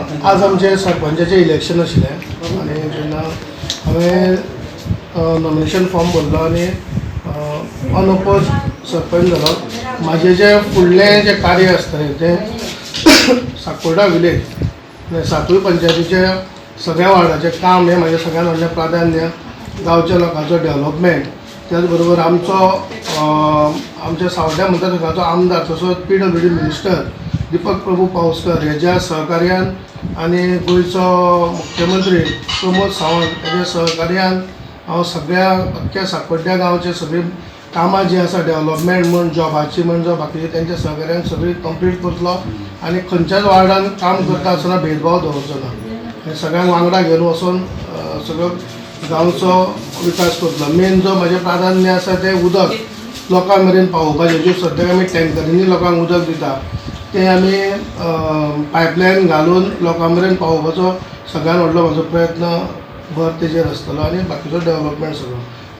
आज आमचे सरपंचाचे इलेक्शन आशिल्लें आनी जेन्ना हांवें नॉमिनेशन फॉर्म भरलो आनी अनअपोज सरपंच जालो. म्हाजें जें फुडलें जें कार्य आसतलें तें साकोर्डा विलेज सातूय पंचायतीचे सगळ्या वार्डाचें काम हें म्हाजें सगळ्यांत व्हडलें प्राधान्य. गांवच्या लोकांचो डेव्हलपमेंट, त्याच बरोबर आमच्या सावड्ड्या मतदारसंघाचो आमदार तसोच PWD मिनिस्टर दीपक प्रभू पावसकर हेज्या सहकार्यान आनी गोंयचो मुख्यमंत्री प्रमोद सावंत हेज्या सहकार्यान हांव सगळ्या अख्ख्या साकोड्ड्या गांवचे सगळीं कामां जीं आसा डेव्हलपमेंट म्हण जॉबाची म्हण जावं बाकीचे तेंच्या सहकार्यान सगळीं कंप्लीट करतलो आनी खंयच्याच वार्डान काम करता आसतना भेदभाव दवरचो ना. सगळ्यांक वांगडा घेवन वचून सगळो गांवचो विकास करतलो. मेन जो म्हजें प्राधान्य आसा तें उदक लोकां मेरेन पावोवपाचें. ज्यो सद्याक आमी टँकरींनी लोकांक उदक दिता तें आमी पायपलायन घालून लोकां मेरेन पावोवपाचो सगळ्यांत व्हडलो म्हजो प्रयत्न भर तेजेर आसतलो आनी बाकीचो डेव्हलपमेंट सगळो.